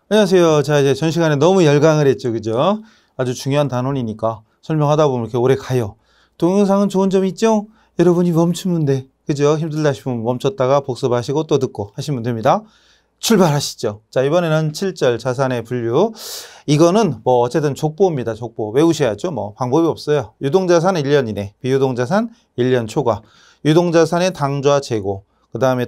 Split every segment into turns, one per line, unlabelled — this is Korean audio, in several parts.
안녕하세요. 자, 이제 전 시간에 너무 열강을 했죠. 그죠? 아주 중요한 단원이니까 설명하다 보면 이렇게 오래 가요. 동영상은 좋은 점이 있죠? 여러분이 멈추면 돼. 그죠? 힘들다 싶으면 멈췄다가 복습하시고 또 듣고 하시면 됩니다. 출발하시죠. 자, 이번에는 7절 자산의 분류. 이거는 뭐 어쨌든 족보입니다. 족보. 외우셔야죠. 뭐 방법이 없어요. 유동자산 1년 이내, 비유동자산 1년 초과, 유동자산의 당좌 재고, 그 다음에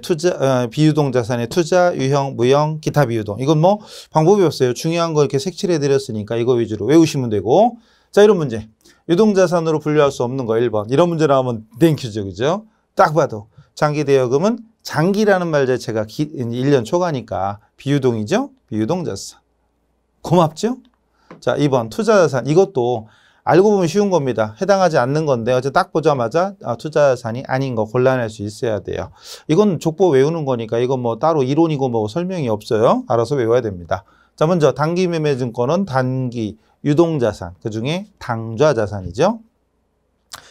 비유동자산의 투자, 유형, 무형, 기타 비유동. 이건 뭐 방법이 없어요. 중요한 거 이렇게 색칠해 드렸으니까 이거 위주로 외우시면 되고. 자, 이런 문제. 유동자산으로 분류할 수 없는 거 1번. 이런 문제 나오면 땡큐죠. 그죠? 딱 봐도 장기 대여금은 장기라는 말 자체가 1년 초과니까 비유동이죠? 비유동자산. 고맙죠? 자, 2번 투자자산. 이것도 알고 보면 쉬운 겁니다. 해당하지 않는 건데 어제 딱 보자마자 투자자산이 아닌 거 골라낼 수 있어야 돼요. 이건 족보 외우는 거니까 이건 뭐 따로 이론이고 뭐 설명이 없어요. 알아서 외워야 됩니다. 자, 먼저 단기매매증권은 단기 유동자산, 그중에 당좌자산이죠.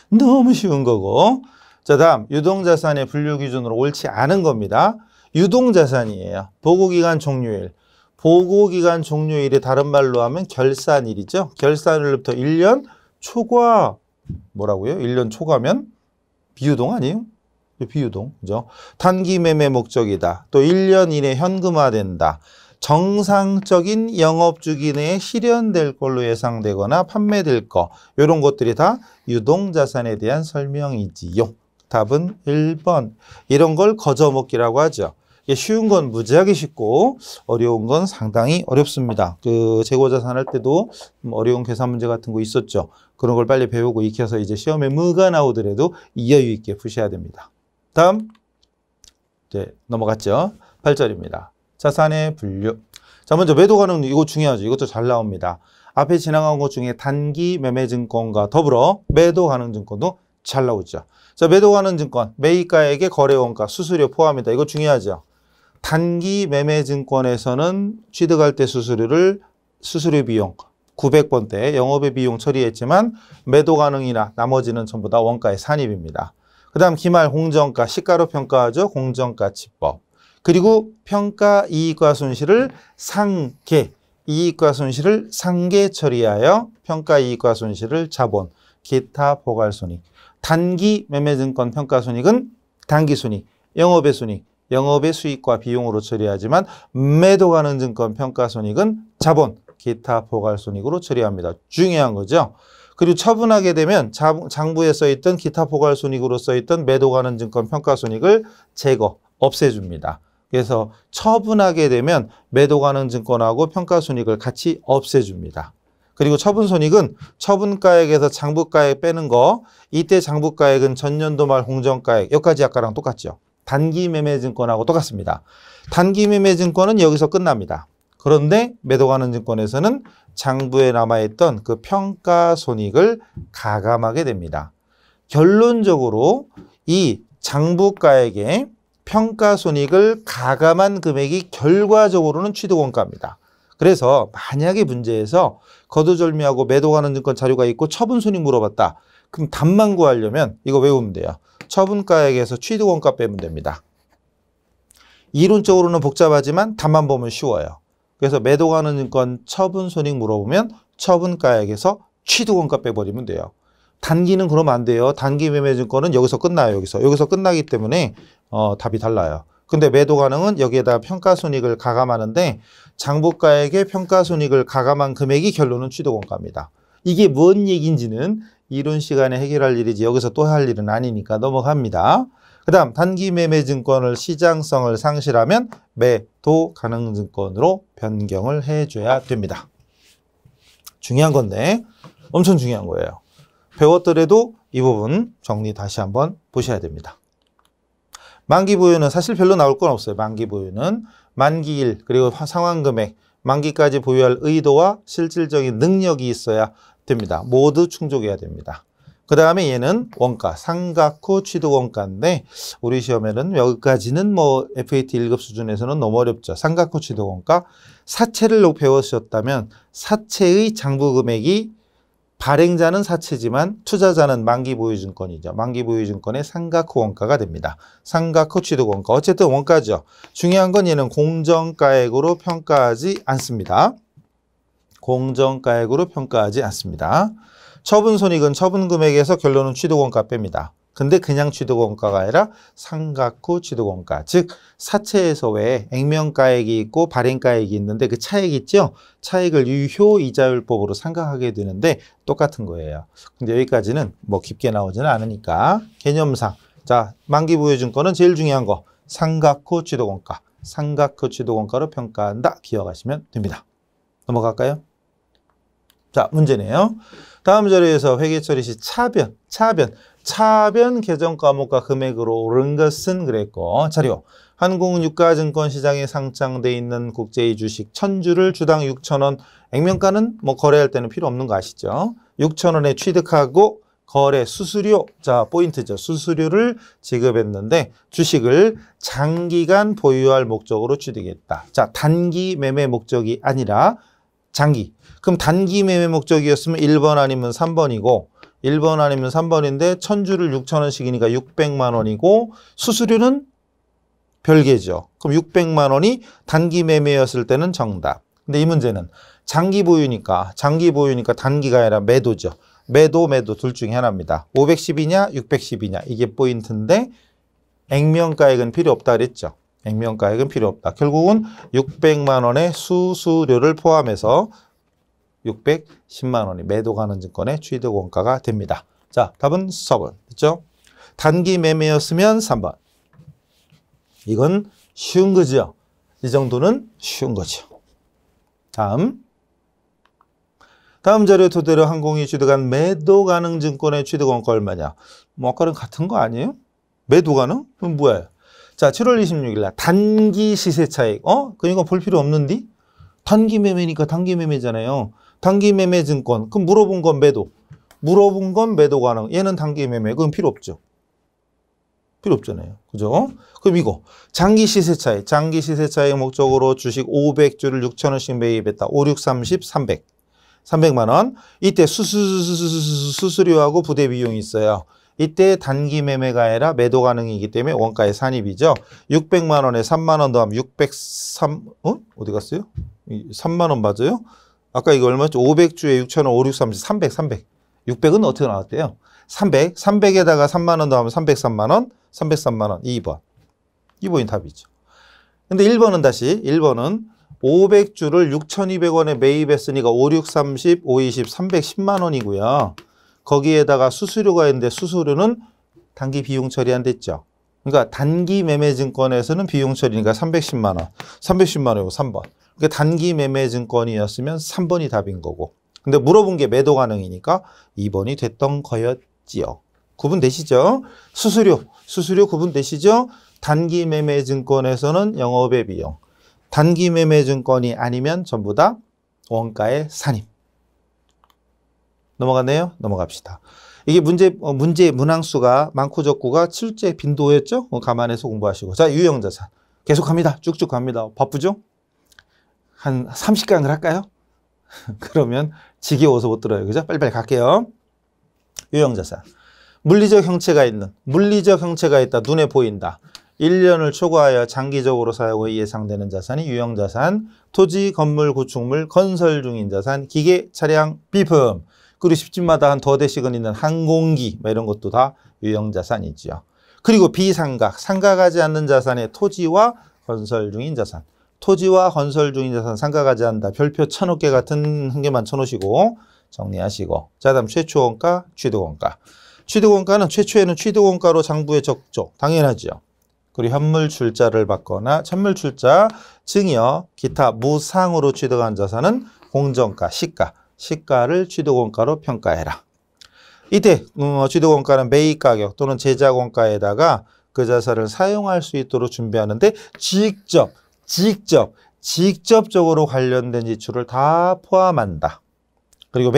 너무 쉬운 거고. 자, 다음 유동자산의 분류 기준으로 옳지 않은 겁니다. 유동자산이에요. 보고기간 종료일. 보고기간 종료일이 다른 말로 하면 결산일이죠. 결산일부터 1년 초과 뭐라고요? 1년 초과면 비유동 아니에요? 비유동. 그죠? 단기 매매 목적이다. 또 1년 이내 현금화된다. 정상적인 영업주기 내에 실현될 걸로 예상되거나 판매될 거. 이런 것들이 다 유동자산에 대한 설명이지요. 답은 1번. 이런 걸 거저먹기라고 하죠. 쉬운 건 무지하게 쉽고 어려운 건 상당히 어렵습니다. 그 재고자산 할 때도 어려운 계산 문제 같은 거 있었죠. 그런 걸 빨리 배우고 익혀서 이제 시험에 뭐가 나오더라도 여유 있게 푸셔야 됩니다. 다음 이제 넘어갔죠. 8절입니다. 자산의 분류. 자, 먼저 매도 가능 이거 중요하죠. 이것도 잘 나옵니다. 앞에 지나간 것 중에 단기 매매증권과 더불어 매도 가능 증권도 잘 나오죠. 자, 매도 가능 증권 매입가액의 거래원가 수수료 포함이다. 이거 중요하죠. 단기 매매증권에서는 취득할 때 수수료 비용 900번대 영업의 비용 처리했지만 매도 가능이나 나머지는 전부 다 원가의 산입입니다. 그 다음 기말 공정가 시가로 평가하죠. 공정가치법. 그리고 평가 이익과 손실을 상계, 이익과 손실을 상계 처리하여 평가 이익과 손실을 자본, 기타 포괄손익. 단기 매매증권 평가손익은 단기손익, 영업의 손익, 영업의 수익과 비용으로 처리하지만 매도 가능 증권 평가손익은 자본, 기타 포괄손익으로 처리합니다. 중요한 거죠. 그리고 처분하게 되면 장부에 써있던 기타 포괄손익으로 써있던 매도 가능 증권 평가손익을 제거, 없애줍니다. 그래서 처분하게 되면 매도 가능 증권하고 평가손익을 같이 없애줍니다. 그리고 처분손익은 처분가액에서 장부가액 빼는 거, 이때 장부가액은 전년도 말 공정가액, 여기까지 아까랑 똑같죠. 단기 매매증권하고 똑같습니다. 단기 매매증권은 여기서 끝납니다. 그런데 매도 가능 증권에서는 장부에 남아있던 그 평가손익을 가감하게 됩니다. 결론적으로 이 장부가액에 평가손익을 가감한 금액이 결과적으로는 취득원가입니다. 그래서 만약에 문제에서 거두절미하고 매도 가능 증권 자료가 있고 처분손익 물어봤다. 그럼 답만 구하려면 이거 외우면 돼요. 처분가액에서 취득원가 빼면 됩니다. 이론적으로는 복잡하지만 답만 보면 쉬워요. 그래서 매도 가능 증권 처분손익 물어보면 처분가액에서 취득원가 빼버리면 돼요. 단기는 그러면 안 돼요. 단기 매매증권은 여기서 끝나요. 여기서 끝나기 때문에 답이 달라요. 근데 매도 가능은 여기에다 평가손익을 가감하는데 장부가액에 평가손익을 가감한 금액이 결론은 취득원가입니다. 이게 뭔 얘기인지는 이론 시간에 해결할 일이지 여기서 또 할 일은 아니니까 넘어갑니다. 그 다음 단기 매매증권을 시장성을 상실하면 매도 가능 증권으로 변경을 해줘야 됩니다. 중요한 건데 엄청 중요한 거예요. 배웠더라도 이 부분 정리 다시 한번 보셔야 됩니다. 만기 보유는 사실 별로 나올 건 없어요. 만기 보유는 만기일 그리고 상환금액, 만기까지 보유할 의도와 실질적인 능력이 있어야 됩니다. 모두 충족해야 됩니다. 그 다음에 얘는 원가, 상각 후 취득원가인데 우리 시험에는 여기까지는 뭐 FAT 1급 수준에서는 너무 어렵죠. 상각 후 취득원가, 사채를 배우셨다면 사채의 장부 금액이 발행자는 사채지만 투자자는 만기보유증권이죠. 만기보유증권의 상각 후 원가가 됩니다. 상각 후 취득 원가. 어쨌든 원가죠. 중요한 건 얘는 공정가액으로 평가하지 않습니다. 공정가액으로 평가하지 않습니다. 처분손익은 처분금액에서 결론은 취득원가 뺍니다. 근데 그냥 취득원가가 아니라 상각 후 취득원가. 즉 사채에서 왜 액면가액이 있고 발행가액이 있는데 그 차액 있죠? 차액을 유효이자율법으로 상각하게 되는데 똑같은 거예요. 근데 여기까지는 뭐 깊게 나오지는 않으니까 개념상. 자, 만기부여증권은 제일 중요한 거. 상각 후 취득원가. 상각 후 취득원가로 평가한다. 기억하시면 됩니다. 넘어갈까요? 자, 문제네요. 다음 자료에서 회계처리 시 차변 계정 과목과 금액으로 오른 것은 그랬고 자료. 한국은 유가증권 시장에 상장돼 있는 국제의 주식 1000주를 주당 6,000원. 액면가는 뭐 거래할 때는 필요 없는 거 아시죠? 6,000원에 취득하고 거래 수수료. 자, 포인트죠. 수수료를 지급했는데 주식을 장기간 보유할 목적으로 취득했다. 자, 단기 매매 목적이 아니라 장기. 그럼 단기 매매 목적이었으면 1번 아니면 3번이고 1번 아니면 3번인데 1000주를 6,000원씩이니까 600만 원이고 수수료는 별개죠. 그럼 600만 원이 단기 매매였을 때는 정답. 근데 이 문제는 장기 보유니까 단기가 아니라 매도죠. 매도 둘 중에 하나입니다. 510이냐 610이냐 이게 포인트인데 액면가액은 필요 없다 그랬죠. 액면가액은 필요 없다. 결국은 600만 원의 수수료를 포함해서 610만 원이 매도 가능 증권의 취득 원가가 됩니다. 자, 답은 4번. 됐죠? 단기 매매였으면 3번. 이건 쉬운 거죠. 이 정도는 쉬운 거죠. 다음 자료 토대로 항공이 취득한 매도 가능 증권의 취득 원가 얼마냐? 뭐 아까랑 같은 거 아니에요? 매도 가능? 그럼 뭐예요? 자, 7월 26일 날 단기 시세 차익. 그러니까 볼 필요 없는데? 단기 매매니까 단기 매매잖아요. 단기 매매 증권. 그럼 물어본 건 매도. 물어본 건 매도 가능. 얘는 단기 매매. 그건 필요 없죠. 필요 없잖아요. 그죠? 그럼 이거. 장기 시세 차익. 장기 시세 차익 목적으로 주식 500주를 6,000원씩 매입했다. 5, 6, 30, 300. 300만 원. 이때 수수료하고 부대 비용이 있어요. 이때 단기 매매가 아니라 매도 가능이기 때문에 원가의 산입이죠. 600만 원에 3만 원 더하면 603, 어디 갔어요? 3만 원 맞아요? 아까 이거 얼마였죠? 500주에 6,000원, 5, 6, 30, 300. 600은 어떻게 나왔대요? 300에다가 3만 원 더하면 303만 원, 303만 원, 2번. 2번이 답이죠. 근데 1번은 500주를 6,200원에 매입했으니까 5, 6, 30, 5, 20, 310만 원이고요. 거기에다가 수수료가 있는데 수수료는 단기 비용 처리 안 됐죠. 그러니까 단기 매매 증권에서는 비용 처리니까 310만 원. 310만 원이고 3번. 그러니까 단기 매매 증권이었으면 3번이 답인 거고. 근데 물어본 게 매도 가능이니까 2번이 됐던 거였지요. 구분되시죠? 수수료 구분되시죠? 단기 매매 증권에서는 영업의 비용. 단기 매매 증권이 아니면 전부 다 원가의 산입. 넘어갔네요? 넘어갑시다. 이게 문제 문항수가 많고 적고가 실제 빈도였죠? 감안해서 공부하시고. 자, 유형자산. 계속합니다. 쭉쭉 갑니다. 바쁘죠? 한 30강을 할까요? 그러면 지겨워서 못 들어요. 그죠? 빨리빨리 갈게요. 유형자산. 물리적 형체가 있다. 눈에 보인다. 1년을 초과하여 장기적으로 사용이 예상되는 자산이 유형자산. 토지, 건물, 구축물, 건설 중인 자산, 기계, 차량, 비품. 그리고 집집마다 한 더 대씩은 있는 항공기, 이런 것도 다 유형자산이지요. 그리고 비상각, 상각하지 않는 자산의 토지와 건설 중인 자산. 토지와 건설 중인 자산 상각하지 않는다. 별표 1,000개 같은 한 개만 쳐놓으시고 정리하시고. 자, 다음 최초원가, 취득원가. 취득원가는 최초에는 취득원가로 장부에 적죠. 당연하죠. 그리고 현물출자를 받거나 천물출자, 증여, 기타 무상으로 취득한 자산은 공정가, 시가를 취득원가로 평가해라. 이때 취득원가는 매입가격 또는 제작원가에다가 그 자산을 사용할 수 있도록 준비하는데 직접적으로 관련된 지출을 다 포함한다. 그리고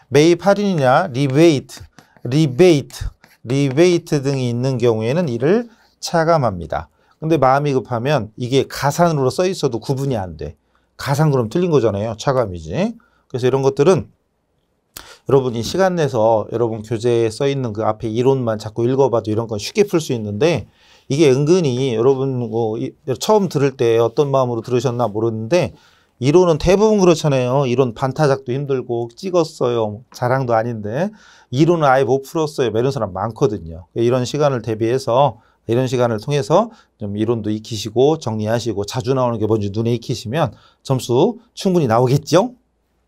매입할인이나 리베이트 등이 있는 경우에는 이를 차감합니다. 근데 마음이 급하면 이게 가산으로 써 있어도 구분이 안 돼. 가산 그럼 틀린 거잖아요. 차감이지. 그래서 이런 것들은 여러분이 시간 내서 여러분 교재에 써 있는 그 앞에 이론만 자꾸 읽어봐도 이런 건 쉽게 풀 수 있는데 이게 은근히 여러분 처음 들을 때 어떤 마음으로 들으셨나 모르는데 이론은 대부분 그렇잖아요. 이론 반타작도 힘들고 찍었어요. 자랑도 아닌데 이론은 아예 못 풀었어요. 이런 사람 많거든요. 이런 시간을 대비해서 이런 시간을 통해서 좀 이론도 익히시고 정리하시고 자주 나오는 게 뭔지 눈에 익히시면 점수 충분히 나오겠죠?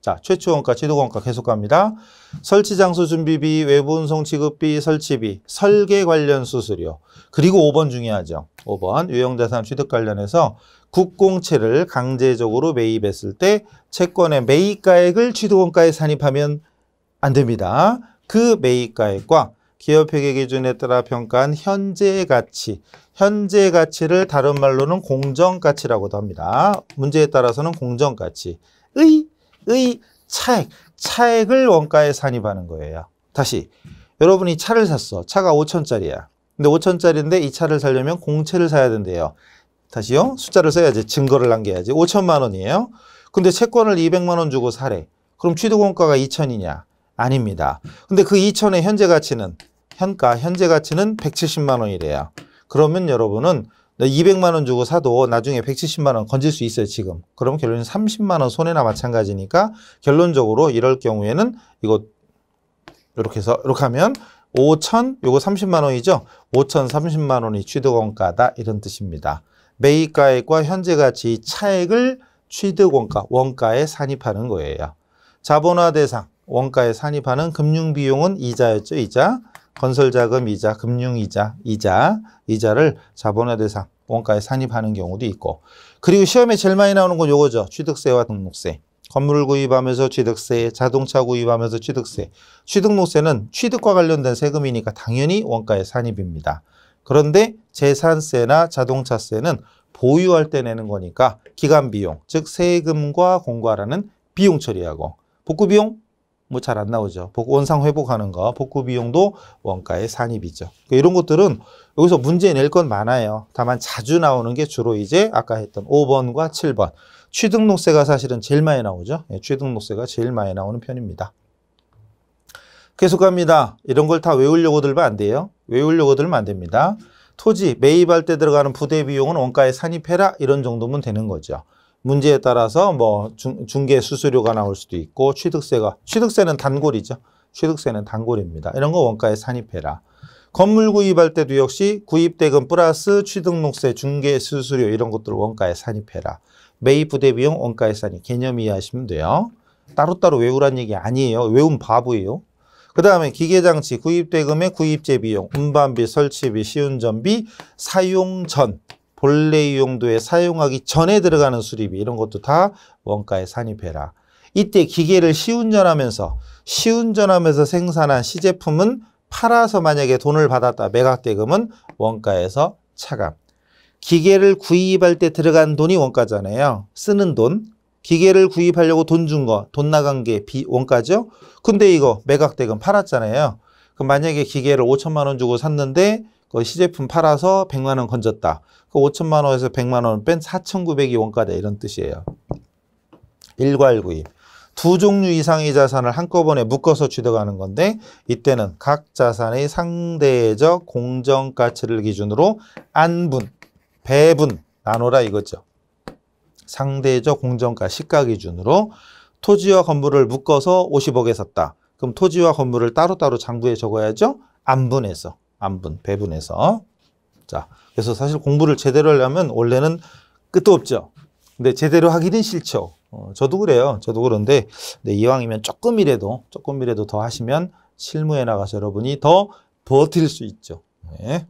자, 최초 원가, 취득 원가 계속 갑니다. 설치 장소 준비비, 외부 운송 지급비, 설치비, 설계 관련 수수료. 그리고 5번 중요하죠. 5번 유형자산 취득 관련해서 국공채를 강제적으로 매입했을 때 채권의 매입가액을 취득원가에 산입하면 안 됩니다. 그 매입가액과 기업회계 기준에 따라 평가한 현재 가치, 현재 가치를 다른 말로는 공정가치라고도 합니다. 문제에 따라서는 공정가치의 차액을 원가에 산입하는 거예요. 다시 여러분이 차를 샀어. 차가 5천짜리야. 근데 5천짜리인데 이 차를 사려면 공채를 사야 된대요. 다시요. 숫자를 써야지. 증거를 남겨야지. 5천만 원이에요. 근데 채권을 200만 원 주고 사래. 그럼 취득원가가 2천이냐? 아닙니다. 근데 그 2천의 현재 가치는 현재 가치는 170만 원이래요. 그러면 여러분은 200만 원 주고 사도 나중에 170만 원 건질 수 있어요, 지금. 그러면 결론은 30만 원 손해나 마찬가지니까 결론적으로 이럴 경우에는 이거 이렇게 해서 이렇게 하면 5천 요거 30만 원이죠. 5천 30만 원이 취득원가다 이런 뜻입니다. 매입가액과 현재 가치 차액을 취득원가, 원가에 산입하는 거예요. 자본화 대상, 원가에 산입하는 금융비용은 이자였죠, 이자. 건설자금 이자, 금융이자, 이자를 자본화 대상, 원가에 산입하는 경우도 있고. 그리고 시험에 제일 많이 나오는 건 요거죠. 취득세와 등록세. 건물을 구입하면서 취득세, 자동차 구입하면서 취득세. 취득록세는 취득과 관련된 세금이니까 당연히 원가에 산입입니다. 그런데 재산세나 자동차세는 보유할 때 내는 거니까 기간비용, 즉 세금과 공과라는 비용 처리하고 복구비용 뭐 잘 안 나오죠. 원상 회복하는 거, 복구 비용도 원가의 산입이죠. 이런 것들은 여기서 문제 낼 건 많아요. 다만 자주 나오는 게 주로 이제 아까 했던 5번과 7번. 취득록세가 사실은 제일 많이 나오죠. 취득록세가 제일 많이 나오는 편입니다. 계속 갑니다. 이런 걸 다 외우려고 들면 안 돼요. 외우려고 들면 안 됩니다. 토지 매입할 때 들어가는 부대 비용은 원가에 산입해라 이런 정도면 되는 거죠. 문제에 따라서 뭐 중개 수수료가 나올 수도 있고 취득세는 단골이죠. 취득세는 단골입니다. 이런 거 원가에 산입해라. 건물 구입할 때도 역시 구입대금 플러스 취득록세, 중개 수수료 이런 것들을 원가에 산입해라. 매입 부대 비용 원가에 산입. 개념 이해하시면 돼요. 따로따로 외우란 얘기 아니에요. 외우면 바보예요. 그 다음에 기계장치 구입대금의 구입제 비용, 운반비, 설치비, 시운전비, 사용 전. 본래 이용도에 사용하기 전에 들어가는 수리비 이런 것도 다 원가에 산입해라. 이때 기계를 시운전하면서 생산한 시제품은 팔아서 만약에 돈을 받았다. 매각대금은 원가에서 차감. 기계를 구입할 때 들어간 돈이 원가잖아요. 쓰는 돈. 기계를 구입하려고 돈 준 거, 돈 나간 게 원가죠. 근데 이거 매각대금 팔았잖아요. 그럼 만약에 기계를 5천만 원 주고 샀는데 그 시제품 팔아서 100만 원 건졌다. 그 5천만 원에서 100만 원 뺀 4,900이 원가다 이런 뜻이에요. 일괄구입. 두 종류 이상의 자산을 한꺼번에 묶어서 취득하는 건데 이때는 각 자산의 상대적 공정가치를 기준으로 안분, 배분 나눠라 이거죠. 상대적 공정가 시가 기준으로 토지와 건물을 묶어서 50억에 샀다. 그럼 토지와 건물을 따로따로 장부에 적어야죠. 안분해서. 안분, 배분해서. 자, 그래서 사실 공부를 제대로 하려면 원래는 끝도 없죠. 근데 제대로 하기는 싫죠. 저도 그래요. 저도 그런데 이왕이면 조금이라도 더 하시면 실무에 나가서 여러분이 더 버틸 수 있죠. 네.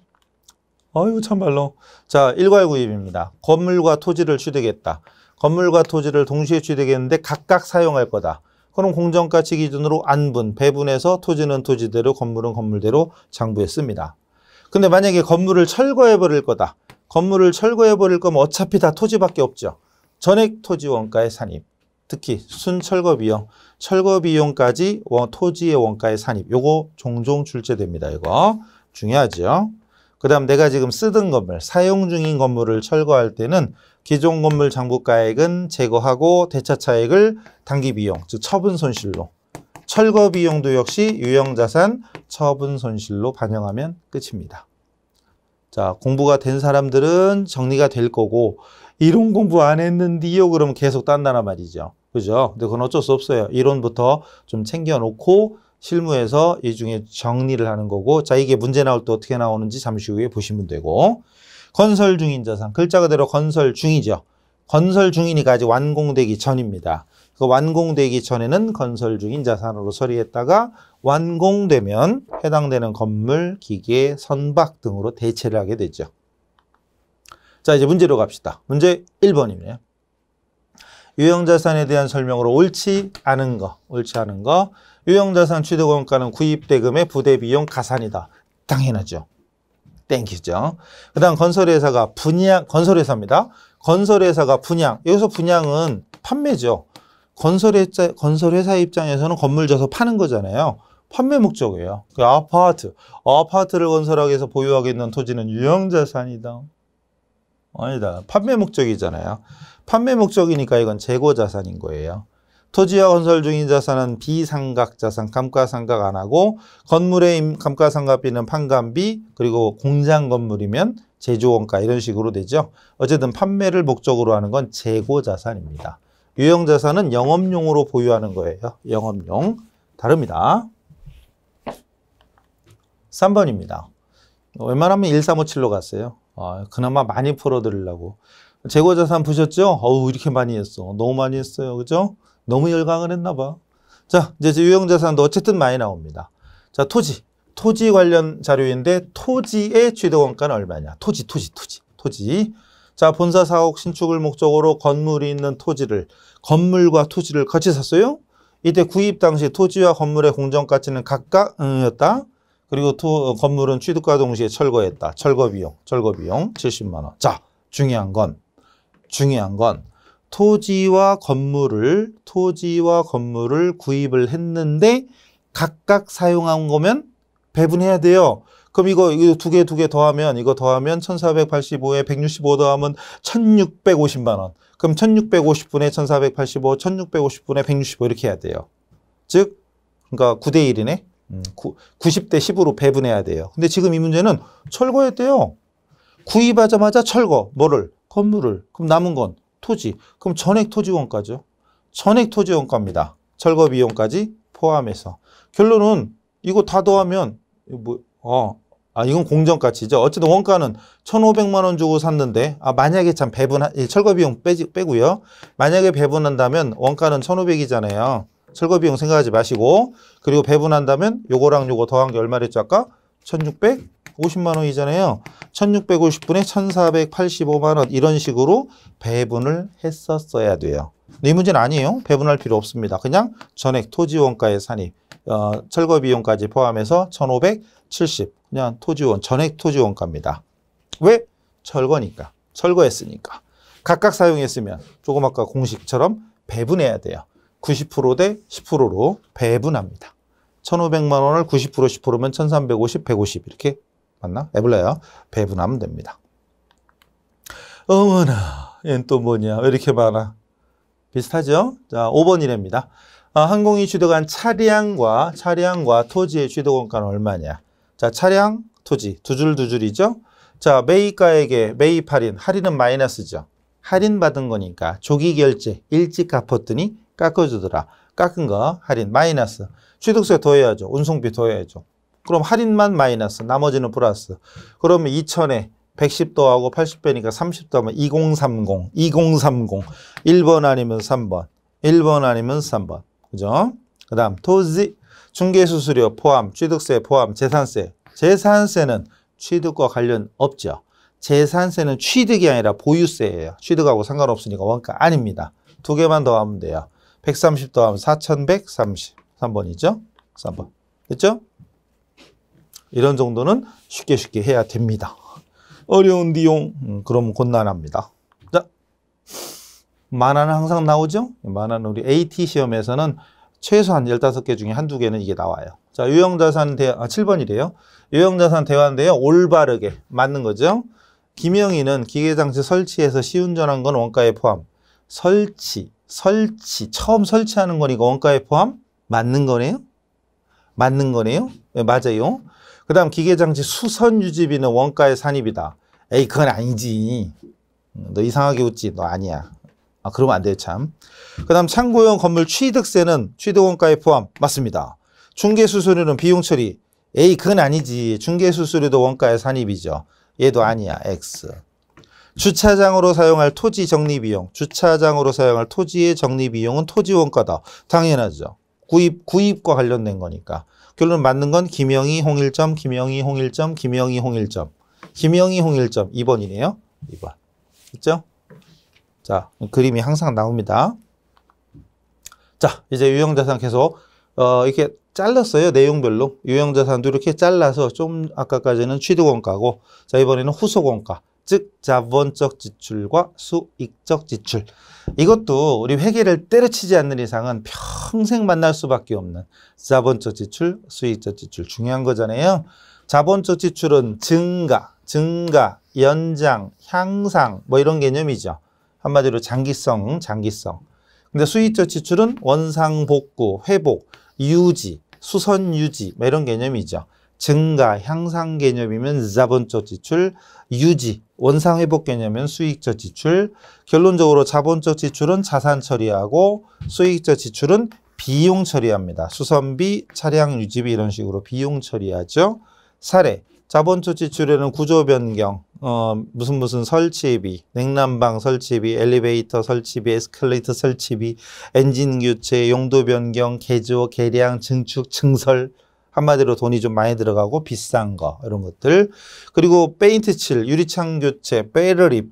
아유 참말로. 자, 일괄구입입니다. 건물과 토지를 취득했다. 건물과 토지를 동시에 취득했는데 각각 사용할 거다. 그럼 공정가치 기준으로 안분, 배분해서 토지는 토지대로, 건물은 건물대로 장부에 씁니다. 근데 만약에 건물을 철거해 버릴 거다. 건물을 철거해 버릴 거면 어차피 다 토지밖에 없죠. 전액 토지 원가에 산입. 특히 순철거 비용, 철거 비용까지 토지의 원가에 산입. 요거 종종 출제됩니다. 이거 중요하죠. 그 다음 내가 지금 쓰던 건물, 사용 중인 건물을 철거할 때는 기존 건물 장부가액은 제거하고 대차 차액을 단기 비용, 즉 처분 손실로 철거 비용도 역시 유형자산 처분 손실로 반영하면 끝입니다. 자, 공부가 된 사람들은 정리가 될 거고 이론 공부 안 했는데요? 그러면 계속 딴다란 말이죠. 그죠? 근데 그건 어쩔 수 없어요. 이론부터 좀 챙겨놓고 실무에서 이 중에 정리를 하는 거고, 자, 이게 문제 나올 때 어떻게 나오는지 잠시 후에 보시면 되고, 건설 중인 자산, 글자 그대로 건설 중이죠. 건설 중이니까 아직 완공되기 전입니다. 그 완공되기 전에는 건설 중인 자산으로 처리했다가 완공되면 해당되는 건물, 기계, 선박 등으로 대체를 하게 되죠. 자, 이제 문제로 갑시다. 문제 1번이네요. 유형자산에 대한 설명으로 옳지 않은 거. 유형자산 취득원가는 구입대금의 부대비용 가산이다. 당연하죠. 땡기죠. 그 다음 건설회사가 분양, 건설회사입니다. 건설회사가 분양. 여기서 분양은 판매죠. 건설회사 입장에서는 건물 져서 파는 거잖아요. 판매 목적이에요. 그 아파트를 건설하기 위해서 보유하고 있는 토지는 유형자산이다. 아니다. 판매 목적이잖아요. 판매 목적이니까 이건 재고자산인 거예요. 토지와 건설 중인 자산은 비상각자산, 감가상각 안 하고 건물의 감가상각비는 판관비, 그리고 공장 건물이면 제조원가 이런 식으로 되죠. 어쨌든 판매를 목적으로 하는 건 재고자산입니다. 유형자산은 영업용으로 보유하는 거예요. 영업용. 다릅니다. 3번입니다. 웬만하면 1357로 갔어요. 그나마 많이 풀어드리려고. 재고자산 보셨죠? 어우, 이렇게 많이 했어. 너무 많이 했어요. 그죠? 너무 열강을 했나 봐. 자, 이제 유형자산도 어쨌든 많이 나옵니다. 자, 토지 관련 자료인데 토지의 취득원가는 얼마냐? 토지. 자, 본사 사옥 신축을 목적으로 건물이 있는 토지를, 건물과 토지를 같이 샀어요? 이때 구입 당시 토지와 건물의 공정가치는 각각 였다. 그리고 건물은 취득과 동시에 철거했다. 철거 비용 70만 원. 자, 중요한 건 토지와 건물을 구입을 했는데 각각 사용한 거면 배분해야 돼요. 그럼 이거 두 개 더하면, 이거 더하면 1485에 165 더하면 1650만 원. 그럼 1650분의 1485, 1650분의 165 이렇게 해야 돼요. 즉, 그러니까 9대 1이네. 90대 10으로 배분해야 돼요. 근데 지금 이 문제는 철거했대요. 구입하자마자 철거. 뭐를? 건물을. 그럼 남은 건 토지. 그럼 전액 토지원가죠. 전액 토지원가입니다. 철거 비용까지 포함해서. 결론은 이거 다 더하면 이건 공정가치죠. 어쨌든 원가는 1,500만 원 주고 샀는데 만약에 참 철거 비용 빼고요. 만약에 배분한다면 원가는 1,500이잖아요. 철거 비용 생각하지 마시고, 그리고 배분한다면 요거랑 요거 더한 게 얼마랬죠? 아까 1,650만 원이잖아요. 1,650분에 1,485만 원 이런 식으로 배분을 했었어야 돼요. 근데 이 문제는 아니에요. 배분할 필요 없습니다. 그냥 전액 토지원가의 산입, 철거 비용까지 포함해서 1,570 그냥 전액 토지원가입니다. 왜? 철거니까. 철거했으니까. 각각 사용했으면 조금 아까 공식처럼 배분해야 돼요. 90% 대 10%로 배분합니다. 1,500만 원을 90% 10%면 1,350, 150 이렇게 맞나? 애블라요. 배분하면 됩니다. 어머나, 얘는 또 뭐냐? 왜 이렇게 많아? 비슷하죠? 자, 5번이랍니다. 항공이 취득한 차량과 토지의 취득원가는 얼마냐? 자, 차량, 토지 두 줄이죠? 자, 매입가액에 매입 할인은 마이너스죠. 할인받은 거니까 조기 결제 일찍 갚았더니 깎아주더라. 깎은 거 할인 마이너스. 취득세 더해야죠. 운송비 더해야죠. 그럼 할인만 마이너스, 나머지는 플러스. 그러면 2,000에 110 더하고 80 빼니까 30 더하면 2030. 1번 아니면 3번. 그죠? 그 다음 토지, 중개수수료 포함, 취득세 포함, 재산세. 재산세는 취득과 관련 없죠. 재산세는 취득이 아니라 보유세예요. 취득하고 상관없으니까 원가 아닙니다. 두 개만 더하면 돼요. 130 더하면 4,130. 3번이죠? 3번. 됐죠? 이런 정도는 쉽게 해야 됩니다. 어려운 비용, 그럼 곤란합니다. 자, 만화는 항상 나오죠? 만화는 우리 AT 시험에서는 최소한 15개 중에 한두 개는 이게 나와요. 자, 유형자산 7번이래요. 유형자산 대화인데요. 올바르게 맞는 거죠? 김영희는 기계장치 설치해서 시운전한 건 원가에 포함. 설치. 처음 설치하는 거니까 원가에 포함? 맞는 거네요? 맞는 거네요? 네, 맞아요. 그 다음 기계장치 수선유지비는 원가의 산입이다. 에이, 그건 아니지. 너 이상하게 웃지? 너 아니야. 아, 그러면 안 돼요, 참. 그 다음 참고용 건물 취득세는 취득원가에 포함. 맞습니다. 중개수수료는 비용 처리. 에이, 그건 아니지. 중개수수료도 원가의 산입이죠. 얘도 아니야, X. 주차장으로 사용할 토지 정리비용. 주차장으로 사용할 토지의 정리비용은 토지원가다. 당연하죠. 구입과 관련된 거니까. 결론 맞는 건 김영희, 홍일점, 김영희, 홍일점, 김영희, 홍일점. 김영희, 홍일점. 2번이네요. 2번. 있죠? 자, 그림이 항상 나옵니다. 자, 이제 유형자산 계속 이렇게 잘랐어요. 내용별로. 유형자산도 이렇게 잘라서 좀 아까까지는 취득원가고, 자, 이번에는 후속원가. 즉 자본적 지출과 수익적 지출. 이것도 우리 회계를 때려치지 않는 이상은 평생 만날 수밖에 없는 자본적 지출, 수익적 지출. 중요한 거잖아요. 자본적 지출은 증가, 연장, 향상 뭐 이런 개념이죠. 한마디로 장기성. 근데 수익적 지출은 원상복구, 회복, 유지, 수선 유지 뭐 이런 개념이죠. 증가, 향상 개념이면 자본적 지출, 유지, 원상 회복 개념은 수익적 지출. 결론적으로 자본적 지출은 자산 처리하고 수익적 지출은 비용 처리합니다. 수선비, 차량 유지비 이런 식으로 비용 처리하죠. 사례, 자본적 지출에는 구조 변경, 무슨 설치비, 냉난방 설치비, 엘리베이터 설치비, 에스컬레이터 설치비, 엔진 교체, 용도 변경, 개조, 개량, 증축, 증설. 한마디로 돈이 좀 많이 들어가고 비싼 거 이런 것들. 그리고 페인트 칠, 유리창 교체, 배터리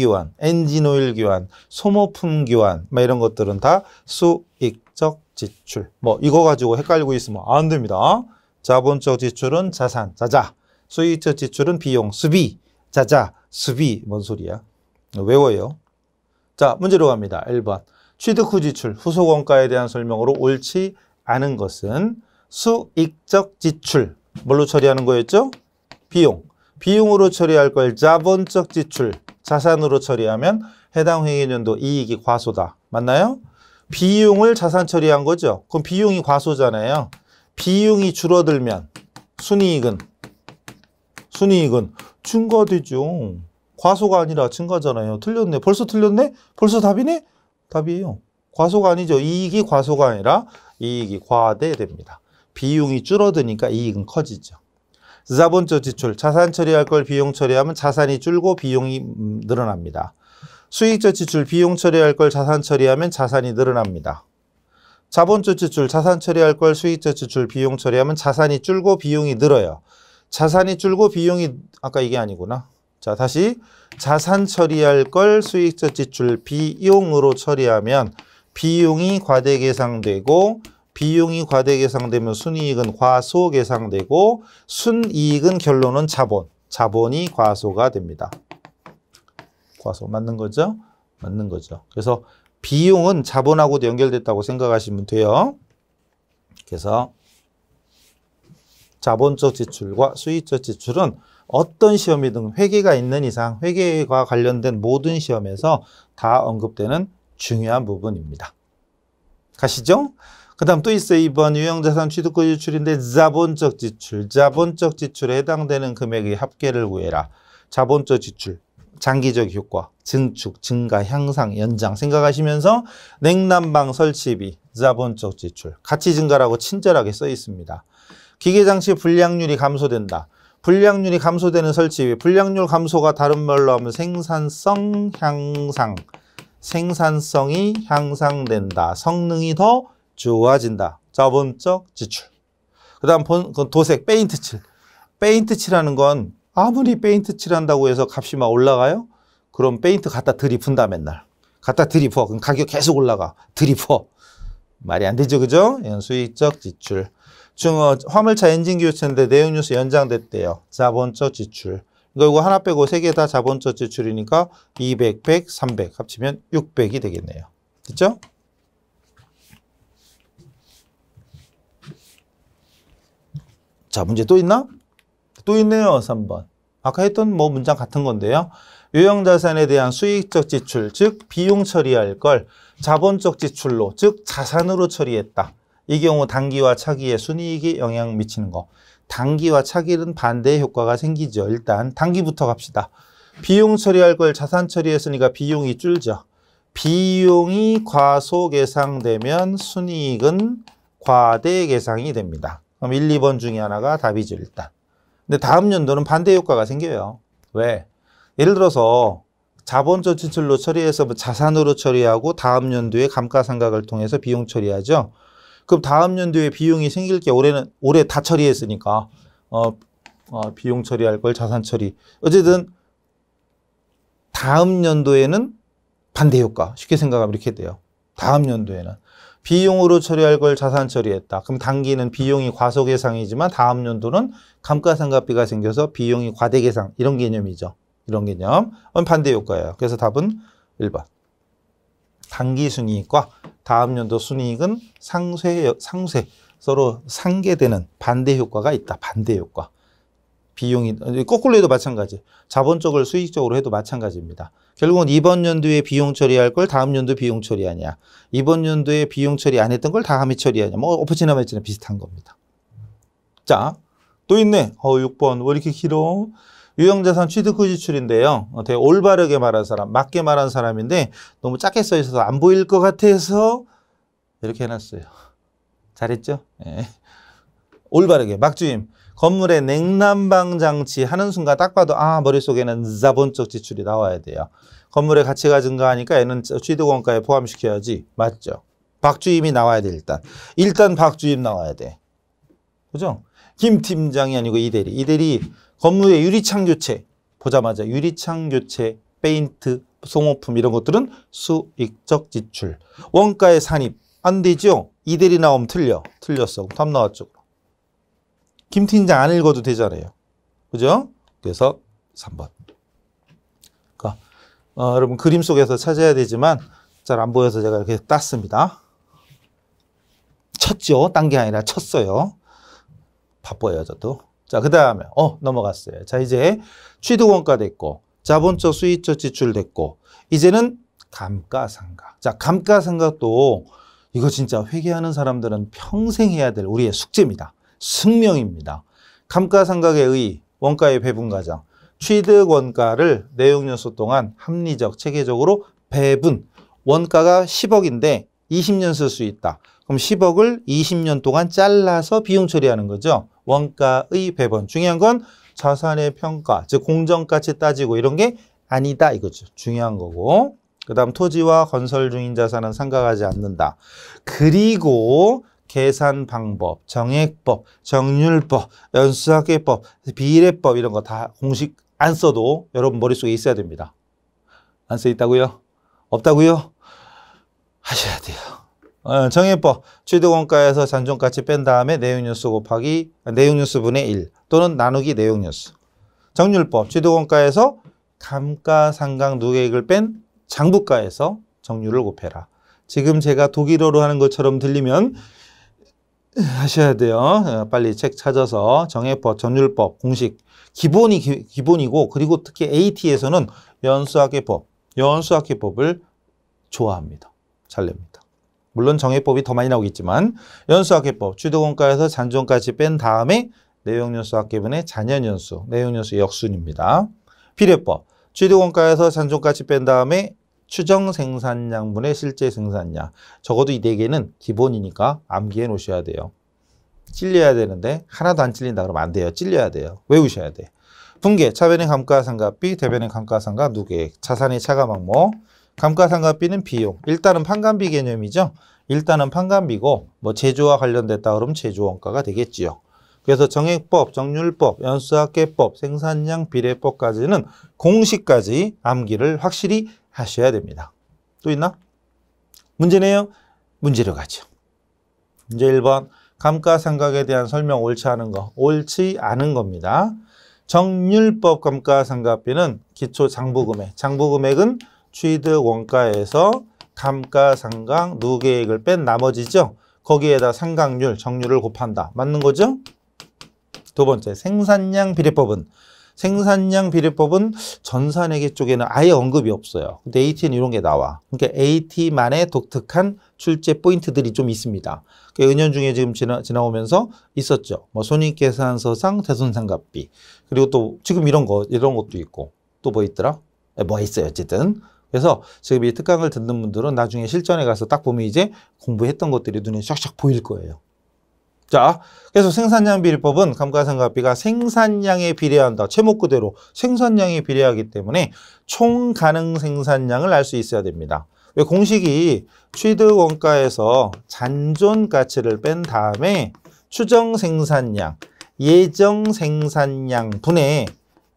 교환, 엔진 오일 교환, 소모품 교환 뭐 이런 것들은 다 수익적 지출. 뭐 이거 가지고 헷갈리고 있으면 안 됩니다. 자본적 지출은 자산, 자자. 수익적 지출은 비용, 수비, 자자, 수비. 뭔 소리야? 외워요. 자, 문제로 갑니다. 1번. 취득 후 지출, 후속 원가에 대한 설명으로 옳지 않은 것은 수익적 지출. 뭘로 처리하는 거였죠? 비용. 비용으로 처리할 걸 자본적 지출, 자산으로 처리하면 해당 회계연도 이익이 과소다. 맞나요? 비용을 자산 처리한 거죠. 그럼 비용이 과소잖아요. 비용이 줄어들면 순이익은 증가되죠. 과소가 아니라 증가잖아요. 틀렸네. 벌써 틀렸네? 벌써 답이네? 답이에요. 과소가 아니죠. 이익이 과소가 아니라 이익이 과대됩니다. 비용이 줄어드니까 이익은 커지죠. 자본적 지출, 자산 처리할 걸 비용 처리하면 자산이 줄고 비용이 늘어납니다. 수익적 지출, 비용 처리할 걸 자산 처리하면 자산이 늘어납니다. 자본적 지출, 자산 처리할 걸 수익적 지출, 비용 처리하면 자산이 줄고 비용이 늘어요. 자산이 줄고 비용이, 아까 이게 아니구나. 자, 다시 자산 처리할 걸 수익적 지출, 비용으로 처리하면 비용이 과대계상되고 비용이 과대계상되면 순이익은 과소계상되고 순이익은 결론은 자본이 과소가 됩니다. 과소 맞는 거죠? 맞는 거죠. 그래서 비용은 자본하고도 연결됐다고 생각하시면 돼요. 그래서 자본적 지출과 수익적 지출은 어떤 시험이든 회계가 있는 이상 회계와 관련된 모든 시험에서 다 언급되는 중요한 부분입니다. 가시죠? 그 다음 또 있어요. 2번 유형자산 취득후 지출인데 자본적 지출. 자본적 지출에 해당되는 금액의 합계를 구해라. 자본적 지출, 장기적 효과, 증축, 증가, 향상, 연장 생각하시면서 냉난방 설치비, 자본적 지출. 가치 증가라고 친절하게 써 있습니다. 기계장치 불량률이 감소된다. 불량률이 감소되는 설치비. 불량률 감소가 다른 말로 하면 생산성 향상. 생산성이 향상된다. 성능이 더 좋아진다. 자본적 지출. 그 다음 도색, 페인트 칠. 페인트 칠하는 건 아무리 페인트 칠한다고 해서 값이 막 올라가요? 그럼 페인트 갖다 들이푼다 맨날. 갖다 들이부어. 그럼 가격 계속 올라가. 들이부어. 말이 안 되죠. 그죠? 이건 수익적 지출. 화물차 엔진 교체인데 내용뉴스 연장됐대요. 자본적 지출. 이거 하나 빼고 세 개 다 자본적 지출이니까 200, 100, 300 합치면 600이 되겠네요. 됐죠? 자, 문제 또 있나? 또 있네요. 3번. 아까 했던 뭐 문장 같은 건데요. 유형자산에 대한 수익적 지출, 즉 비용 처리할 걸 자본적 지출로, 즉 자산으로 처리했다. 이 경우 단기와 차기의 순이익에 영향 미치는 거. 단기와 차기는 반대의 효과가 생기죠. 일단 단기부터 갑시다. 비용 처리할 걸 자산 처리했으니까 비용이 줄죠. 비용이 과소계상되면 순이익은 과대계상이 됩니다. 그럼 1, 2번 중에 하나가 답이죠, 일단. 근데 다음 연도는 반대 효과가 생겨요. 왜? 예를 들어서 자본적 지출로 처리해서 자산으로 처리하고 다음 연도에 감가상각을 통해서 비용 처리하죠. 그럼 다음 연도에 비용이 생길 게 올해 다 처리했으니까 비용 처리할 걸 자산 처리. 어쨌든 다음 연도에는 반대 효과. 쉽게 생각하면 이렇게 돼요. 다음 연도에는 비용으로 처리할 걸 자산 처리했다. 그럼 단기는 비용이 과소계상이지만 다음 연도는 감가상각비가 생겨서 비용이 과대계상. 이런 개념이죠. 이런 개념. 반대 효과예요. 그래서 답은 1번. 단기 순이익과 다음 연도 순이익은 상쇄 서로 상계되는 반대 효과가 있다. 반대 효과. 비용이 거꾸로 해도 마찬가지. 자본적을 수익적으로 해도 마찬가지입니다. 결국은 이번 연도에 비용 처리할 걸 다음 연도에 비용 처리하냐. 이번 연도에 비용 처리 안 했던 걸 다음에 처리하냐. 뭐 엎어지나 말지나 비슷한 겁니다. 자, 또 있네. 6번. 왜 이렇게 길어? 유형자산 취득 후 지출인데요. 되게 올바르게 말한 사람, 맞게 말한 사람인데 너무 작게 써 있어서 안 보일 것 같아서 이렇게 해놨어요. 잘했죠? 네. 올바르게. 막주임. 건물에 냉난방 장치 하는 순간 딱 봐도 머릿속에는 자본적 지출이 나와야 돼요. 건물의 가치가 증가하니까 얘는 취득원가에 포함시켜야지. 맞죠? 박주임이 나와야 돼 일단. 일단 박주임 나와야 돼. 그죠? 김 팀장이 아니고 이대리. 이대리 건물의 유리창 교체 보자마자 유리창 교체, 페인트, 소모품 이런 것들은 수익적 지출. 원가의 산입 안 되죠? 이대리 나오면 틀렸어. 답 나왔죠. 김 팀장 안 읽어도 되잖아요. 그죠? 그래서 3번. 그러니까 여러분 그림 속에서 찾아야 되지만 잘 안 보여서 제가 이렇게 땄습니다. 쳤죠? 딴 게 아니라 쳤어요. 바빠요, 저도. 자, 그 다음에 넘어갔어요. 자, 이제 취득원가 됐고 자본적 수익적 지출 됐고 이제는 감가상각. 자, 감가상각도 이거 진짜 회계하는 사람들은 평생 해야 될 우리의 숙제입니다. 숙명입니다. 감가상각에 의해 원가의 배분 과정. 취득 원가를 내용연수 동안 합리적, 체계적으로 배분. 원가가 10억인데 20년 쓸 수 있다. 그럼 10억을 20년 동안 잘라서 비용 처리하는 거죠. 원가의 배분. 중요한 건 자산의 평가, 즉 공정가치 따지고 이런 게 아니다 이거죠. 중요한 거고. 그 다음 토지와 건설 중인 자산은 상각하지 않는다. 그리고 계산 방법, 정액법, 정률법, 연수학계법, 비례법 이런 거 다 공식 안 써도 여러분 머릿속에 있어야 됩니다. 안 써 있다고요? 없다고요? 하셔야 돼요. 정액법, 취득원가에서 잔존가치 뺀 다음에 내용연수 곱하기 내용연수분의 1 또는 나누기 내용연수. 정률법, 취득원가에서 감가상각 누계액을 뺀 장부가에서 정률을 곱해라. 지금 제가 독일어로 하는 것처럼 들리면 하셔야 돼요. 빨리 책 찾아서 정액법, 정률법, 공식 기본이고 그리고 특히 AT에서는 연수학계법을 좋아합니다. 잘 냅니다. 물론 정액법이 더 많이 나오겠지만 연수학계법, 취득원가에서 잔존가치 뺀 다음에 내용연수학계분의 잔연연수, 내용연수 역순입니다. 비례법, 취득원가에서 잔존가치 뺀 다음에 추정 생산량분의 실제 생산량. 적어도 이 4개는 기본이니까 암기해 놓으셔야 돼요. 찔려야 되는데 하나도 안 찔린다 그러면 안 돼요. 찔려야 돼요. 외우셔야 돼. 분계, 차변의 감가상각비, 대변의 감가상각 누계액, 자산의 차감항목, 감가상각비는 비용. 일단은 판관비 개념이죠. 일단은 판관비고 제조와 관련됐다 그러면 제조원가가 되겠지요. 그래서 정액법, 정률법, 연수학계법, 생산량 비례법까지는 공식까지 암기를 확실히 하셔야 됩니다. 또 있나? 문제네요. 문제로 가죠. 문제 1번. 감가상각에 대한 설명 옳지 않은 거. 옳지 않은 겁니다. 정률법 감가상각비는 기초 장부금액. 장부금액은 취득원가에서 감가상각 누계액을 뺀 나머지죠. 거기에다 상각률, 정률을 곱한다. 맞는 거죠? 두 번째, 생산량 비례법은 생산량 비례법은 전산회계 쪽에는 아예 언급이 없어요. 근데 AT는 이런 게 나와. 그러니까 AT만의 독특한 출제 포인트들이 좀 있습니다. 은연중에 지금 지나오면서 있었죠. 뭐 손익계산서상 대손상각비. 그리고 또 지금 이런 것도 있고. 또 뭐 있더라? 뭐 있어요. 어쨌든. 그래서 지금 이 특강을 듣는 분들은 나중에 실전에 가서 딱 보면 이제 공부했던 것들이 눈에 샥샥 보일 거예요. 자, 그래서 생산량 비례법은 감가상각비가 생산량에 비례한다. 제목 그대로 생산량에 비례하기 때문에 총 가능 생산량을 알 수 있어야 됩니다. 왜 공식이 취득 원가에서 잔존 가치를 뺀 다음에 추정 생산량, 예정 생산량 분의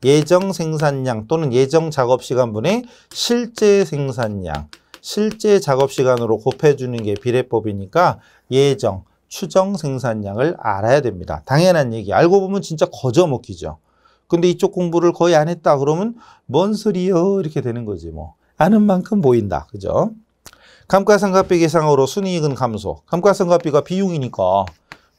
예정 생산량 또는 예정 작업 시간 분의 실제 생산량, 실제 작업 시간으로 곱해주는 게 비례법이니까 예정, 추정 생산량을 알아야 됩니다. 당연한 얘기. 알고 보면 진짜 거저먹기죠. 근데 이쪽 공부를 거의 안 했다 그러면 뭔 소리요? 이렇게 되는 거지 뭐. 아는 만큼 보인다. 그죠? 감가상각비 계상으로 순이익은 감소. 감가상각비가 비용이니까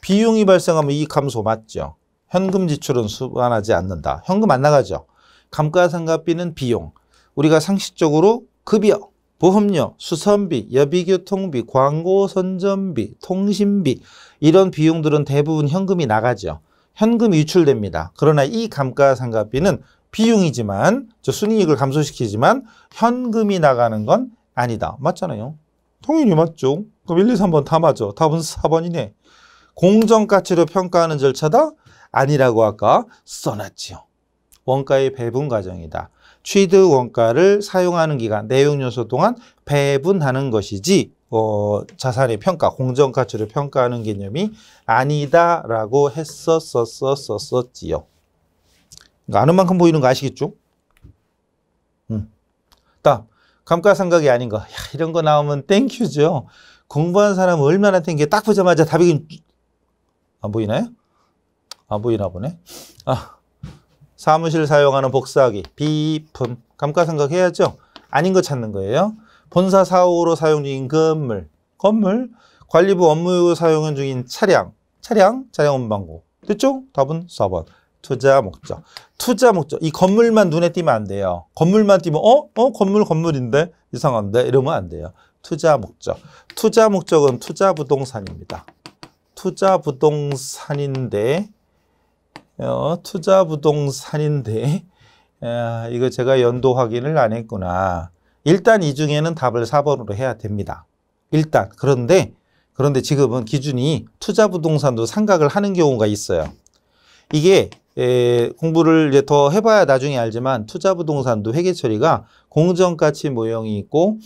비용이 발생하면 이익 감소 맞죠? 현금 지출은 수반하지 않는다. 현금 안 나가죠? 감가상각비는 비용. 우리가 상식적으로 급여, 보험료, 수선비, 여비교통비, 광고선전비, 통신비 이런 비용들은 대부분 현금이 나가죠. 현금이 유출됩니다. 그러나 이 감가상각비는 비용이지만 순이익을 감소시키지만 현금이 나가는 건 아니다. 맞잖아요. 당연히 맞죠. 그럼 1, 2, 3번 다 맞아. 답은 4번이네. 공정가치로 평가하는 절차다? 아니라고 아까 써놨지요. 원가의 배분 과정이다. 취득 원가를 사용하는 기간, 내용 요소 동안 배분하는 것이지 자산의 평가, 공정가치를 평가하는 개념이 아니다라고 했었지요. 아는 만큼 보이는 거 아시겠죠? 다음, 감가상각이 아닌 거. 야, 이런 거 나오면 땡큐죠. 공부한 사람은 얼마나 땡겨. 딱 보자마자 답이 안 보이나요? 안 보이나 보네. 사무실 사용하는 복사하기, 비품, 감가상각 해야죠. 아닌 거 찾는 거예요. 본사 사업으로 사용 중인 건물, 관리부 업무 사용 중인 차량 운반고. 됐죠? 답은 4번. 투자 목적. 이 건물만 눈에 띄면 안 돼요. 건물만 띄면 건물인데 이상한데 이러면 안 돼요. 투자 목적. 투자 목적은 투자 부동산입니다. 투자 부동산인데 이거 제가 연도 확인을 안 했구나. 일단 이 중에는 답을 4번으로 해야 됩니다. 일단 그런데 지금은 기준이 투자 부동산도 상각을 하는 경우가 있어요. 이게 공부를 이제 더 해봐야 나중에 알지만 투자 부동산도 회계 처리가 공정가치 모형이 있고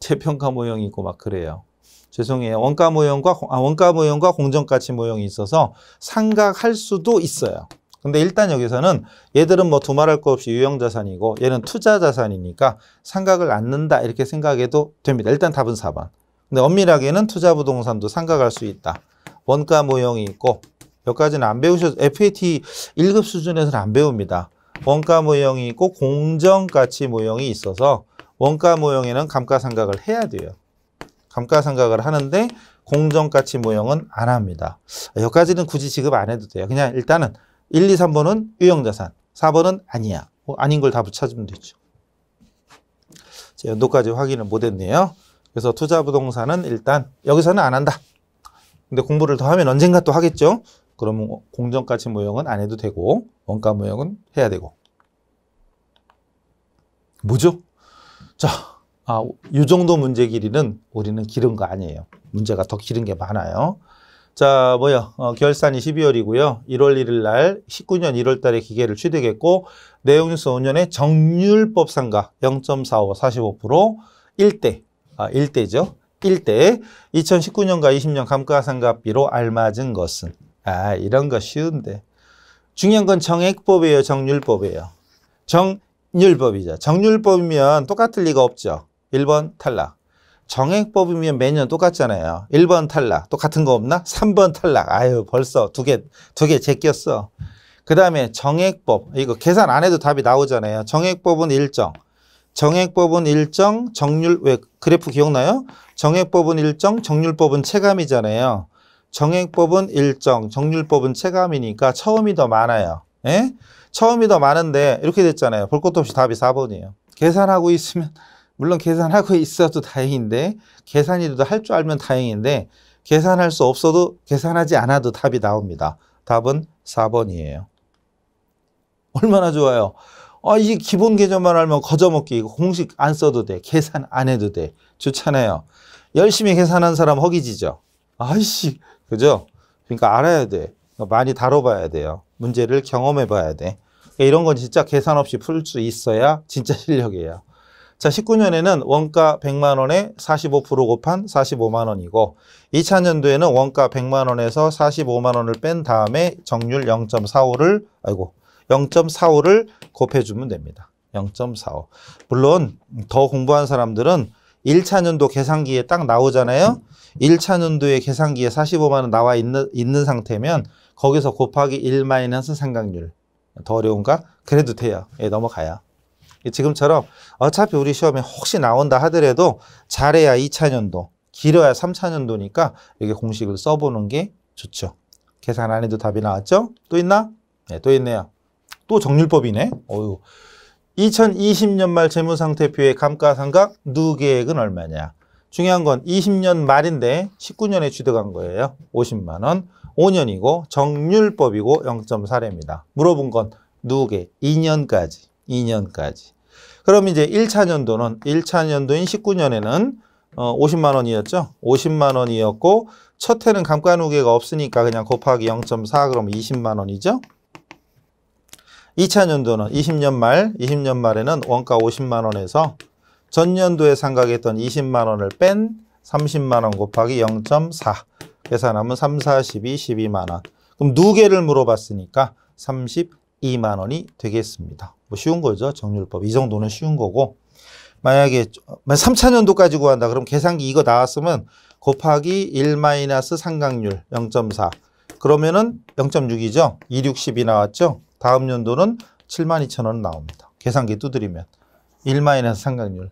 재평가 모형이 있고 막 그래요. 죄송해요. 원가 모형과 공정가치 모형이 있어서 상각할 수도 있어요. 근데 일단 여기서는 얘들은 뭐 두말할 거 없이 유형자산이고 얘는 투자자산이니까 상각을 않는다 이렇게 생각해도 됩니다. 일단 답은 4번. 근데 엄밀하게는 투자부동산도 상각할 수 있다. 원가 모형이 있고 여기까지는 안 배우셔도 FAT 1급 수준에서는 안 배웁니다. 원가 모형이 있고 공정가치 모형이 있어서 원가 모형에는 감가상각을 해야 돼요. 감가상각을 하는데 공정가치 모형은 안 합니다. 여기까지는 굳이 지급 안 해도 돼요. 그냥 일단은 1, 2, 3번은 유형자산, 4번은 아니야. 아닌 걸 답을 찾으면 되죠. 제 연도까지 확인을 못했네요. 그래서 투자부동산은 일단 여기서는 안 한다. 근데 공부를 더 하면 언젠가 또 하겠죠. 그러면 공정가치 모형은 안 해도 되고 원가 모형은 해야 되고. 뭐죠? 자, 이 정도 문제 길이는 우리는 길은 거 아니에요. 문제가 더 길은 게 많아요. 자, 결산이 12월이고요. 1월 1일 날 19년 1월 달에 기계를 취득했고 내용뉴스 5년에 정률법 상각 0.45 45% 1대죠. 1대 2019년과 20년 감가상각비로 알맞은 것은 이런 거 쉬운데 중요한 건 정액법이에요, 정률법이에요. 정률법이죠. 정률법이면 똑같을 리가 없죠. 1번 탈락. 정액법이면 매년 똑같잖아요. 1번 탈락. 똑같은 거 없나? 3번 탈락. 벌써 두 개 제꼈어. 그 다음에 정액법. 이거 계산 안 해도 답이 나오잖아요. 정액법은 일정. 정률, 왜 그래프 기억나요? 정액법은 일정, 정률법은 체감이잖아요. 정액법은 일정, 정률법은 체감이니까 처음이 더 많아요. 예? 처음이 더 많은데 이렇게 됐잖아요. 볼 것도 없이 답이 4번이에요. 계산하고 있으면 물론 계산하고 있어도 다행인데 계산이라도 할 줄 알면 다행인데 계산할 수 없어도 계산하지 않아도 답이 나옵니다. 답은 4번이에요. 얼마나 좋아요. 이 기본 개념만 알면 거저먹기. 이거 공식 안 써도 돼. 계산 안 해도 돼. 좋잖아요. 열심히 계산한 사람 허기지죠. 아이씨, 그죠? 그러니까 알아야 돼. 많이 다뤄봐야 돼요. 문제를 경험해봐야 돼. 이런 건 진짜 계산 없이 풀 수 있어야 진짜 실력이에요. 자, 19년에는 원가 100만 원에 45% 곱한 45만 원이고 2000년도에는 원가 100만 원에서 45만 원을 뺀 다음에 정률 0.45를 곱해주면 됩니다. 0.45. 물론 더 공부한 사람들은 1차년도 계산기에 딱 나오잖아요. 1차년도에 계산기에 45만 원 나와 있는 상태면 거기서 곱하기 1 마이너스 삼각률. 더 어려운가? 그래도 돼요. 예, 넘어가요. 지금처럼 어차피 우리 시험에 혹시 나온다 하더라도 잘해야 2차년도, 길어야 3차년도니까 여기 공식을 써보는 게 좋죠. 계산 안 해도 답이 나왔죠? 또 있나? 네, 또 있네요. 또 정률법이네. 2020년 말 재무상태표의 감가상각 누계액은 얼마냐? 중요한 건 20년 말인데 19년에 취득한 거예요. 50만 원. 5년이고 정률법이고 0.4래입니다. 물어본 건 누계 2년까지. 그럼 이제 1차년도인 19년에는 50만 원이었죠. 50만 원이었고 첫 해는 감가누계가 없으니까 그냥 곱하기 0.4 그러면 20만 원이죠. 2차년도는 20년 말에는 원가 50만 원에서 전년도에 상각했던 20만 원을 뺀 30만 원 곱하기 0.4 계산하면 3, 4, 12, 12만 원. 그럼 누계를 물어봤으니까 32만 원이 되겠습니다. 뭐 쉬운 거죠. 정률법. 이 정도는 쉬운 거고. 만약에 3차년도까지 구한다. 그럼 계산기 이거 나왔으면 곱하기 1 마이너스 삼각률 0.4. 그러면은 0.6이죠. 2, 6, 10이 나왔죠. 다음 연도는 72,000원 나옵니다. 계산기 두드리면. 1 마이너스 삼각률.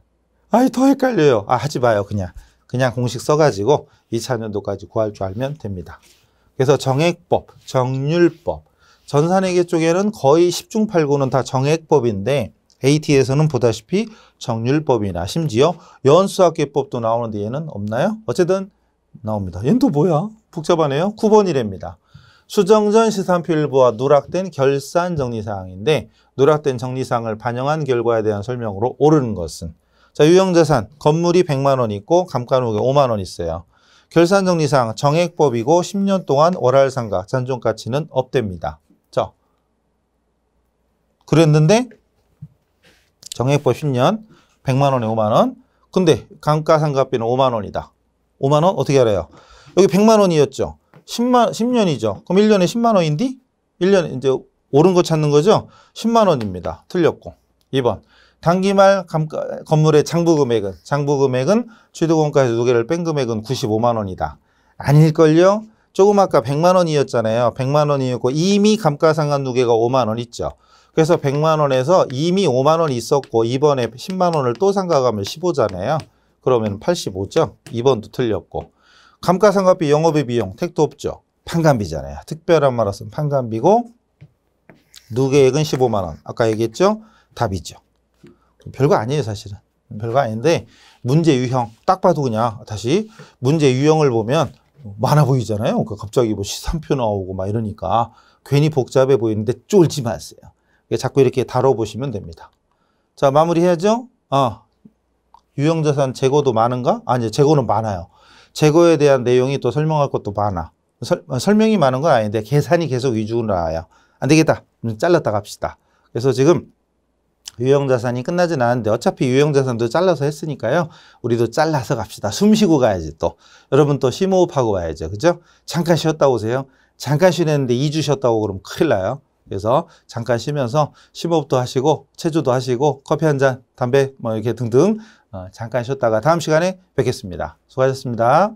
더 헷갈려요. 하지 마요. 그냥 공식 써가지고 2차년도까지 구할 줄 알면 됩니다. 그래서 정액법, 정률법. 전산회계 쪽에는 거의 10중 8구는 다 정액법인데 AT에서는 보다시피 정률법이나 심지어 연수학계법도 나오는데 얘는 없나요? 어쨌든 나옵니다. 얘는 또 뭐야? 복잡하네요. 9번이랍니다. 수정전 시산표 일부와 누락된 결산 정리사항인데 누락된 정리사항을 반영한 결과에 대한 설명으로 옳은 것은 자, 유형자산 건물이 100만 원 있고 감가누계 5만 원 있어요. 결산 정리사항 정액법이고 10년 동안 월할상각 잔존가치는 없답니다. 자, 그랬는데 정액법 10년 100만 원에 5만 원. 근데 감가상각비는 5만 원이다. 5만 원 어떻게 알아요? 여기 100만 원이었죠. 10년이죠. 그럼 1년에 10만 원인데 1년에 이제 옳은 거 찾는 거죠. 10만 원입니다. 틀렸고. 2번. 단기말 건물의 장부금액은 취득원가에서 누계를 뺀 금액은 95만 원이다. 아닐걸요? 조금 아까 100만 원이었잖아요. 100만 원이었고 이미 감가상각 누계가 5만 원 있죠. 그래서 100만 원에서 이미 5만 원이 있었고 이번에 10만 원을 또 상각하면 15잖아요. 그러면 85죠. 2번도 틀렸고. 감가상각비, 영업의 비용, 택도 없죠. 판관비잖아요. 특별한 말로 쓰면 판관비고 누계액은 15만 원. 아까 얘기했죠? 답이죠. 별거 아니에요, 사실은. 별거 아닌데 문제 유형 딱 봐도 그냥 다시 문제 유형을 보면 많아 보이잖아요. 그러니까 갑자기 뭐 시산표 나오고 막 이러니까 괜히 복잡해 보이는데 쫄지 마세요. 자꾸 이렇게 다뤄보시면 됩니다. 자, 마무리해야죠. 유형자산 재고도 많은가? 아니, 재고는 많아요. 재고에 대한 내용이 또 설명할 것도 많아. 설명이 많은 건 아닌데 계산이 계속 위주로 나와요. 안 되겠다. 잘랐다 갑시다. 그래서 지금 유형자산이 끝나진 않았는데 어차피 유형자산도 잘라서 했으니까요. 우리도 잘라서 갑시다. 숨 쉬고 가야지 또. 여러분 또 심호흡하고 와야죠. 그죠? 잠깐 쉬었다 오세요. 잠깐 쉬는데 2주 쉬었다고 그러면 큰일 나요. 그래서 잠깐 쉬면서 심호흡도 하시고 체조도 하시고 커피 한 잔, 담배 뭐 이렇게 등등 잠깐 쉬었다가 다음 시간에 뵙겠습니다. 수고하셨습니다.